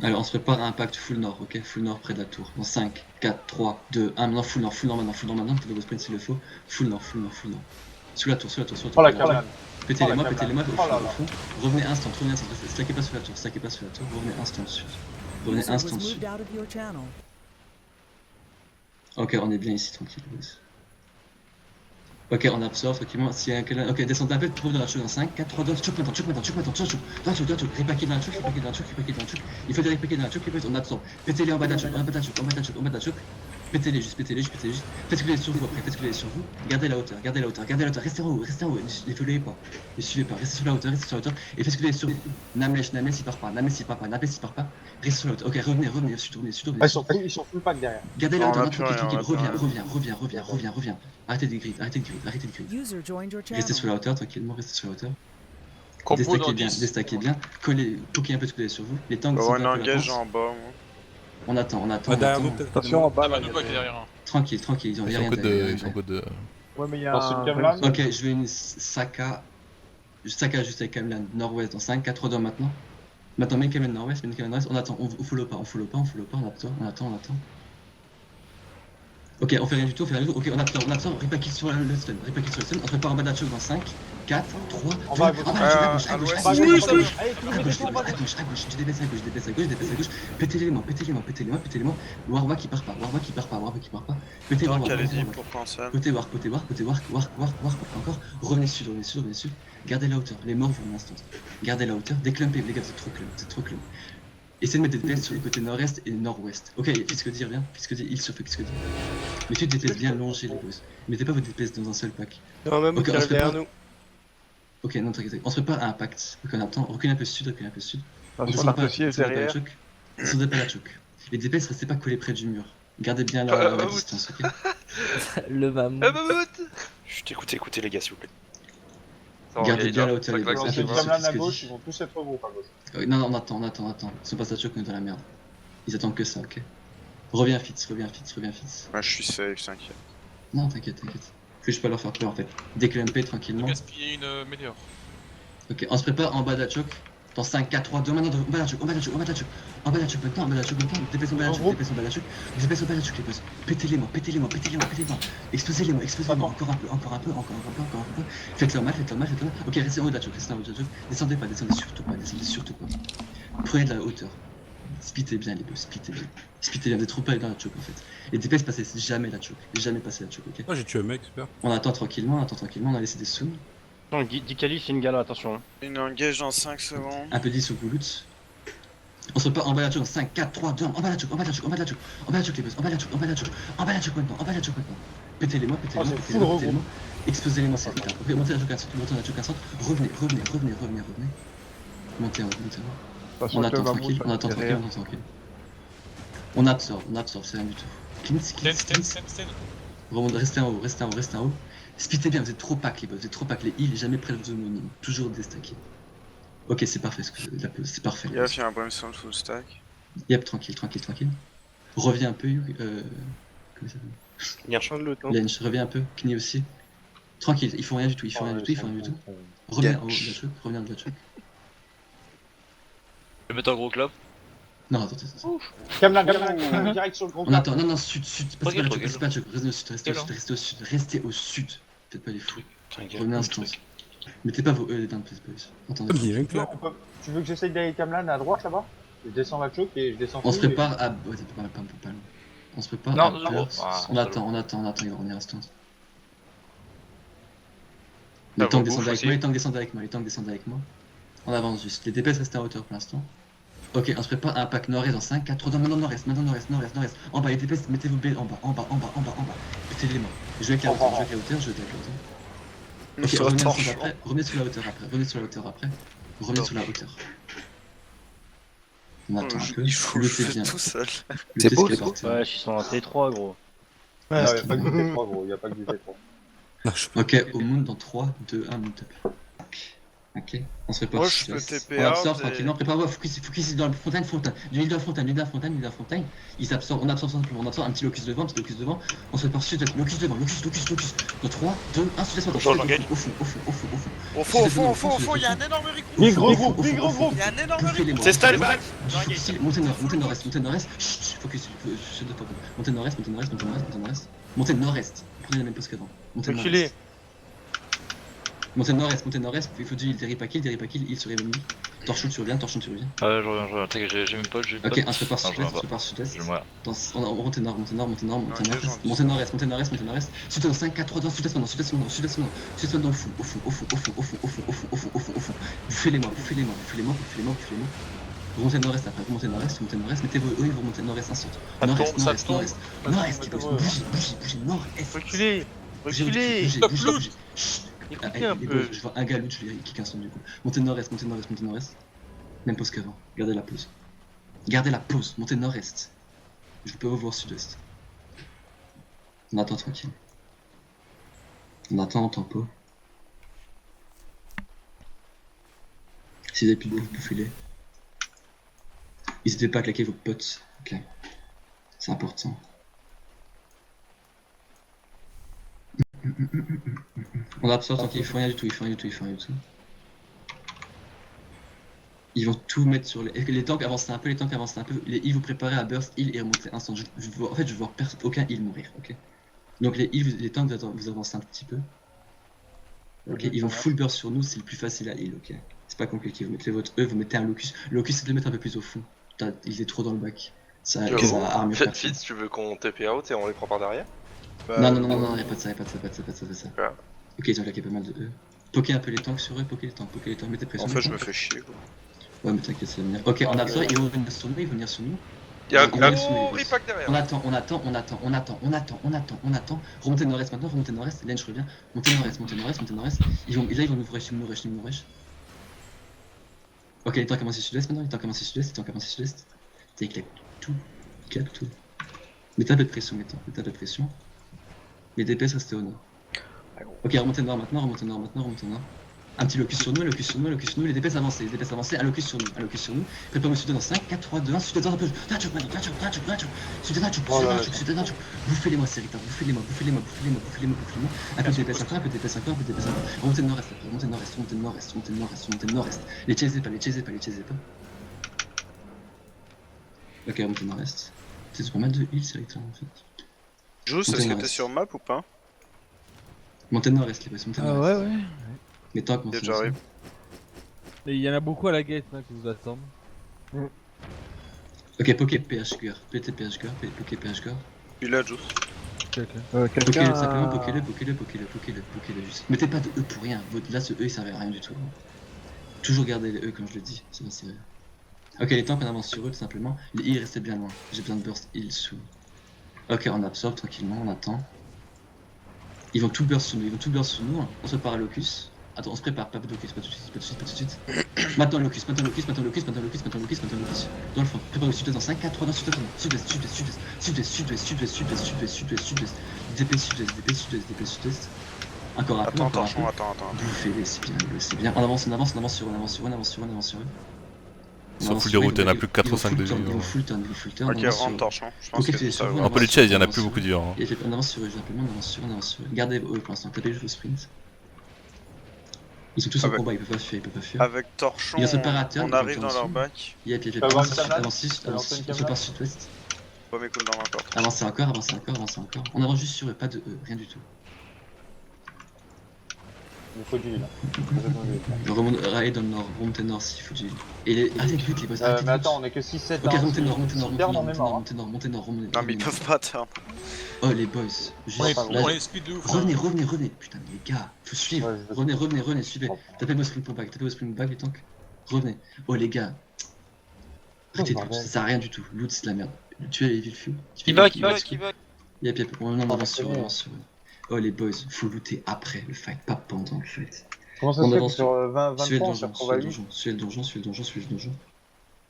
Alors on se prépare à impact full nord, ok? Full nord près de la tour. Dans 5, 4, 3, 2, 1, maintenant full nord maintenant, peut-être sprint s'il le faut. Full nord. Sous la tour, Oh la près de la tour. Camelan. Pétez les la moi Camelan. au Oh là là. fond. Revenez instant, slackez pas sur la tour, revenez instant dessus. Revenez User instant was dessus. moved out of your channel. Ok, on est bien ici, tranquille. Ok, on absorbe tranquillement. S'il y a un... Ok, descendez un peu, trouve dans la choc dans 5, 4, 3, 2, choc maintenant, repaquez dans la choc. Il faut des repaquer dans la choc, on absorbe. Pétez-les en bas de la choc. Pétez-les juste. Faites que les sur vous après, Gardez la hauteur. Restez en haut. Les foulez pas. Les suivez pas. Restez sur la hauteur. Et faites que les sur vous. Names, il part pas. Restez sur la hauteur. Ok, revenez, sud. Ah, ils sont full pack derrière. Gardez la Non, on hauteur, a non, plus tranquille, rien, reviens. Arrêtez de grid. User joined your channel. Restez sur la hauteur, tranquillement, Compo dans 10. Déstaquez bien. Collez, un peu de coller sur vous. Les tanks Bah, sont on un peu engage latence. en bas, moi. On attend. Derrière nous, peut-être. Attention en bas Ah là. bah nous quoi qui est derrière. Hein. Tranquille, ils ont Ils rien sont que derrière. de. Ils sont que de. Ouais, mais il y a Dans ce un. Camelan. Ok, je vais une Saka juste avec Camelan nord-ouest dans 5, 4 2 maintenant. Maintenant, main Camelan nord-ouest, on attend, on follow pas, on attend. Ok, on fait rien du tout, ok, on absorbe, repack sur le stun, on se prépare en bas d'Achok dans 5, 4, 3, 2, En bas à gauche. à gauche, Allez, à gauche, je débaisse à gauche, pétez-les moi, Warwa qui part pas, pétez Donc, Warwa, allez-y pour cancel. côté War, encore, revenez sud, gardez la hauteur, les morts vont un instant, gardez la hauteur, déclumpez les gars, c'est trop clump. Essayez de mettre des tests sur le côté nord-est et nord-ouest. Ok, Fisk dire bien, il se fait Fisk dire. Mettez des tests bien longés les boss. Mettez pas vos DPS dans un seul pack. Non, même Ok, qui on se arrive derrière prépare. nous. Ok, non, t'inquiète, on se prépare à un pacte. Ok, on attend, recule un peu sud. Attention, l'arc-ciel derrière. Descendez pas la choc. Les DPS, restez pas collés près du mur. Gardez bien la distance, ok. Le mammouth. Chut, écoutez les gars, s'il vous plaît. Gardez bien la hauteur, les boss. Dans ce Camelan à gauche, ils vont tous être gros à gauche. Non, on attend. Ils sont pas à choc, on est dans la merde. Ils attendent que ça, ok. Reviens Fitz. Moi, je suis safe, t'inquiète. Non, t'inquiète. Que je peux leur faire peur en fait. Déclumper tranquillement. Gaspiller une météore. Ok, on se prépare en bas d'Achok. Dans 5, 4, 3, 2, maintenant, en bas d'Achok maintenant. Dépêche en bas d'Achok, les boss. Pétez-les moi. Explosez-les moi. Encore un peu. Faites-leur mal. Ok, restez en haut d'Achok. Descendez surtout pas. Prenez de la hauteur. Splittez bien les boss, vous êtes trop pas dans la choke en fait. Les DPS passaient jamais la choke, ok. Oh, j'ai tué un mec, super. On attend tranquillement, on a laissé des sous. Non, Dicali, c'est une gala, attention. Une engage dans 5 secondes. Un peu 10 au Goulout. On se repart en bas de la choke dans 5, 4, 3, 2, en bas de la choke, les boss, en bas de la choke maintenant. Pétez-les moi. Explosez-les moi, c'est vite. Ok, montez la choke à centre, revenez. Montez en haut. Attention, On attend le tranquille, derrière. On absorbe, c'est rien du tout. Cleanse. Restez en haut. Splittez bien, vous êtes trop pack les boss, les heals, jamais près de vos homonymes, toujours déstacké. Ok, c'est parfait, c'est parfait. Il y a un brimstone full stack. Yep, tranquille. Reviens un peu, comment ça s'appelle? Il change le temps. Lench, reviens un peu, Kni aussi. Tranquille, ils font rien du tout. Reviens en haut de la choc. Je vais mettre un gros clap. Non, attends. Camelan, direct sur le gros. On attend, non, sud, passez Regarde, pas la choc, restez au sud. Faites pas les fous. Revenez instant. Mettez pas vos E dans le place boys. Attendez. Il y a un clap. Tu veux que j'essaye d'aller Camelan à droite là-bas? Je descends la choke et je descends. On se prépare à. Ouais, t'es pas loin. On se prépare Non, à. non, On attend, il va revenir instant. Les tanks descendent avec moi, On avance juste. Les DPS restent en hauteur pour l'instant. Ok, on se prépare à un pack nord-est dans 5, 4, 3, 2, maintenant nord-est. En bas, les DPS, mettez vos B en bas. Pétez-les moi. Je vais avec la hauteur, Ok, revenez sur la hauteur après. On attend un peu. Il faut le Luttez bien. faire tout seul. C'est beau, ce qui est ça. parti. Ouais, ils sont en T3, gros. Ouais, y'a pas que du T3 gros, y'a pas que du T3. Ok, au monde dans 3, 2, 1, mute up. Ok, on se prépare. Moi, je peux TP on absorbe out tranquillement, prépare-moi, focus dans la fontaine, du milieu de la fontaine, ils absorbent, on absorbe simplement, on absorbe un petit locus devant, on se prépare sud-est, locus devant, locus, dans 3, 2, 1, sud-est, au fond, il y a un énorme recul. Big gros groupe, big gros groupe. Il y a un énorme recul. C'est style back. Montez nord-est, focus, montez nord-est, montez nord-est, prenez la même pose qu'avant, montez Reculez. Montez nord-est, il faut du heal, derrière pas kill, il serait ennemi. Torchon, tu reviens. Ouais, je reviens, t'inquiète, j'ai même pas, j'ai Ok, un se prépare sud-est, Je vais mourir. Montez nord, montez nord-est. Sud dans 5, 4, 3, 2, sud-est maintenant, dans le fond, au fond. Bouffez-les-moi. Remontez nord-est après, mettez vos E, vous remontez nord-est un centre. Nord-est, bougez, nord-est. Reculez. Bougez. Écoutez un peu. Je vois un gars je vais kick un son du coup. Montez nord-est. Même pause qu'avant. Gardez la pause. Montez nord-est. Je peux vous voir sud-est. On attend tranquille. On attend en tempo. Si vous avez plus de bouffe, bouffez-les. N'hésitez pas à claquer vos potes. Ok. C'est important. On absorbe tant qu'ils font rien du tout, Ils vont tout mettre sur les tanks avancent un peu, les heals vous préparez à burst, heal et remonter instant. Je veux voir aucun heal mourir, ok. Donc les heals, les tanks vous avancez un petit peu. Ok, ils vont full burst sur nous, c'est le plus facile à heal, ok. C'est pas compliqué, vous mettez votre E, vous mettez un locus. Le locus c'est de le mettre un peu plus au fond. Il est trop dans le bac. Ça arme pas. Fitz, tu veux qu'on TP out et on les prend par derrière? Non, y'a pas de ça. Ok, ils ont claqué pas mal de E. Pokez un peu les tanks sur eux, pokez les tanks, mettez pression. En fait, je me fais chier, quoi. Ouais, mais t'inquiète, ça va venir. Ok, on absorbe, ils vont venir sur nous, Y'a un Ils vont venir sur nous, gros les boss. repack derrière. On attend. Remontez nord-est maintenant, Len, je reviens. Montez nord-est. Ils vont nous rush. Ok, les tanks commencent sud-est maintenant, T'as claque tout. Mettez un peu de pression, Les DPS restez au nord. Ok, remontez nord maintenant. Un petit locus sur nous, les DPS avancés, un locus sur nous. Préparez-vous sud dans 5, 4, 3, 2, 1, sud dans un peu. Bouffez-les-moi, c'est Rita, bouffez-les-moi. Un peu de DPS encore. Remontez nord-est. Les chasez pas. Ok, remontez nord-est. C'est pas mal de heal, c'est Rita en fait. Juice, est-ce que t'es sur map ou pas? Montez nord-est, les boss, Ouais. Les tanks, comment J'arrive. Mais il y en a beaucoup à la gate là, qui vous attendent. Ok, poké PH Gur, PT PH Gur, poké PH Gur. Il là, Juice. Poké-le simplement, poké-le juste. Mettez pas de E pour rien, là ce E il servait à rien du tout. Toujours garder les E comme je l'ai dit, ça va servir. Ok, les tanks on avance sur eux tout simplement, les heals restez bien loin, j'ai besoin de burst heal sous. Ok, on absorbe tranquillement, on attend. Ils vont tout burst sur nous, on se prépare à locus. Attends, on se prépare, pas de locus, pas tout de suite. Maintenant locus. Dans le fond, préparez-vous sud-est dans 5, 4, 3, 2, sud-est. DP sud-est. Encore un peu. Attends. Bouffez-les, c'est bien. On avance sur eux. Sauf full déroute, il y en a plus que 4 ou 5 de vie. Ils vont full turn. Ok, rentre torchon. Je pense que ça va. Un peu les chase, il y en a plus beaucoup de vie. On avance sur eux, on avance sur eux. Gardez eux pour l'instant, tapez juste au sprint. Ils sont tous au combat, ils peuvent pas fuir. Avec torchon, on arrive dans leur bac. Avancez par sud-ouest. Pas mes coups dans encore. Avancez encore. On avance juste sur eux, pas de eux, rien du tout. Il faut du heal. Allez dans le nord, remontez nord s'il faut du heal. Et les... Arrêtez de lutte les boss, Mais attends, on est que 6-7. Ok, remontez nord. Montez Non mais ils peuvent pas turn. Oh les boys, On est speed de ouf. Revenez, putain les gars, faut suivre. Revenez, suivez. Tapez vos sprint back les tanks. Revenez. Oh les gars. Arrêtez de loot, ça sert à rien du tout. Loot c'est de la merde. Tuez les villes few. Qui va. Yep, on avance sur eux. Oh les boys, faut looter après le fight, pas pendant le fight. Comment ça se fait que sur 20 points sur Pro Value? Suivez le donjon.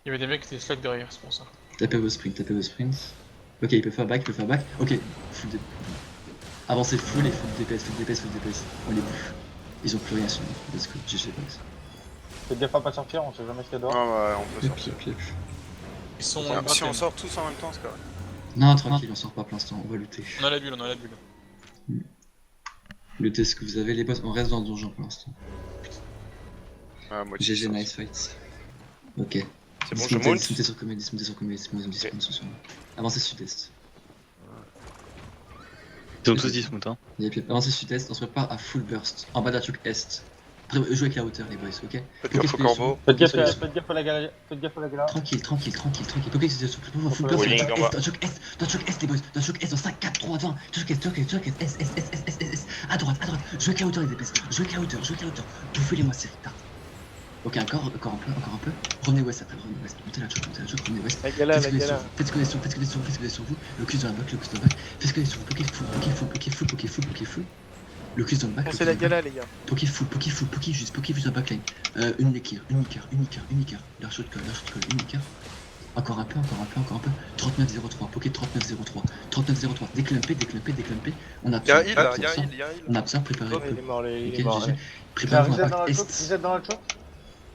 Il y avait des mecs qui étaient slack derrière, c'est pour ça. Tapez vos sprints. Ok, il peut faire back. Ok, full DPS. Avancez full et full DPS. On les bouffe. Ils ont plus rien sur nous. Let's go, GG boys. Faites gaffe à pas sortir, on sait jamais ce qu'il y a dehors. Ah ouais, on peut Yep, sortir. yep, yep. Ils sont Si on gratte-ciel. sort tous en même temps, c'est correct. Non, tranquille, on sort pas pour l'instant, on va lutter. On a la bulle, on a la bulle. Lutter ce que vous avez, les boss, on reste dans le donjon pour l'instant. Ah, moi, GG, nice fight. Ok. C'est bon, je monte. Dismontez sur commande, dismontez sur commande, dismontez sur commande, sur avancez sud-est. Ils sont tous 10 moutons. Yep, yep. Avancez sud-est, on se prépare à full burst. En bas d'Achuk est. Après, jouez avec la hauteur, les boys, ok? Faites gaffe au corbeau. Faites gaffe à la gala. Tranquille. Ok, c'est sur full burst. Wheeling en bas. D'Achuk est, les boys. D'Achuk est, dans 5, 4, 3, 20. D'Achuk est, S. À droite. Jouez avec la hauteur, les DPS. Jouez avec la hauteur. Bouffez-les-moi, c'est retard. Ok, encore un peu. Revenez ouest après, Montez la choc, revenez ouest. La gala. Faites ce qu'on est sur vous. Le cul dans la back. Faites ce qu'on est sur vous. Poké full. Le cul dans le back. C'est la gala, les gars. Poké full, juste dans la backline. Une Icar. Leur shotcall, uniqueur. Encore un peu. 3903, Poké 3903. Déclumpé. On Y'a un absorbe. heal là, y'a un heal. On absorbe, préparez. Il est mort, il est Ok, mort. GG. Vous Préparez-vous êtes à dans la back choc? est. Vous êtes dans la choc?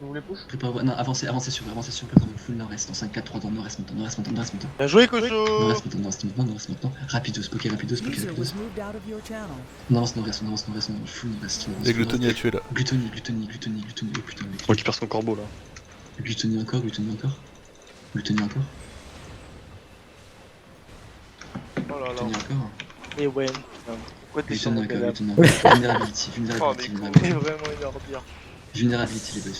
Vous voulez push? Préparez-vous, non, avancez sur préparez-vous full nord-est, dans 5, 4, 3, dans nord-est maintenant. Bien joué, Cocho. Nord-est maintenant. Rapidos, Poké. User was moved out of your channel. Non, nord-est, full nord-est. Et Gluttony a tué là. Gluttony, oh putain. On récupère son corbeau là. Gluttony encore. Oh là là. Gluttony encore. Et ouais. Pourquoi t'es sur mon canapé? Gluttony encore. Vulnerability. T'es vraiment une ordure. Vulnerability, les boys.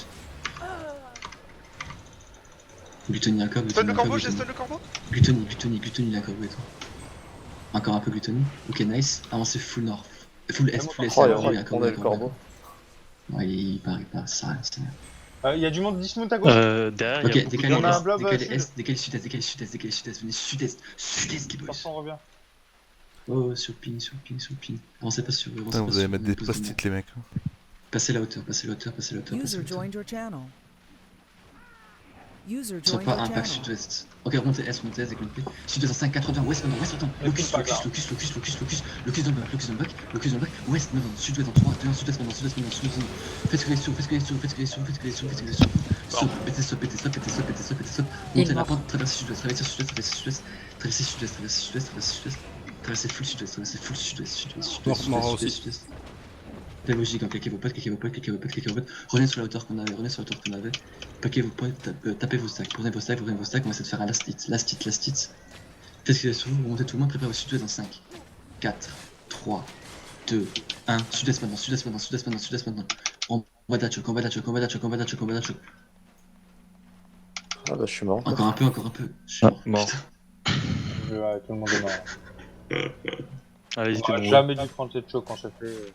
Gluttony encore. Stun le corbeau, j'ai stun le corbeau. Gluttony, il a encore, ouais, toi. Encore un peu Gluttony. Ok, nice. Avancez full nord. Full est, Oh, il a encore, Ouais, il part, ça rien. Il y a du monde dismount à gauche. Derrière, Ok, il y a beaucoup décalez On a un est, blob décalez sud-est, venez sud-est, les boys. On revient. Oh, sur ping. Avancez pas sur Putain, vous allez mettre des post-it, les mecs. Passez la hauteur. User joined your channel. User Soit joined pas your impact channel. sud-ouest. Ok, remontez S, déconnectez. Sud-ouest en 5, 4, 3, ouest, maintenant, Locus dans le bac. Ouest, maintenant, sud-ouest en 3, 2, 1, sud-ouest maintenant. Faites ce que les sourds. Pétez-stop. Montez la pente, traversez sud-ouest. Traversez full sud-ouest. La logique, claquez vos potes. Revenez sur la hauteur qu'on avait. Paquez vos potes, tapez vos stacks. Prenez vos stacks, on va essayer de faire un last hit. Faites ce qu'il y a sur vous, remontez tout le monde, préparez au sud-ouest dans 5, 4, 3, 2, 1. Sud-est maintenant. On va d'Achok. Ah bah je suis mort. Encore un peu. Je suis mort. mort. Putain. Tout le monde est mort. Allez-y, J'aurais jamais dû prendre cette choc quand ça fait.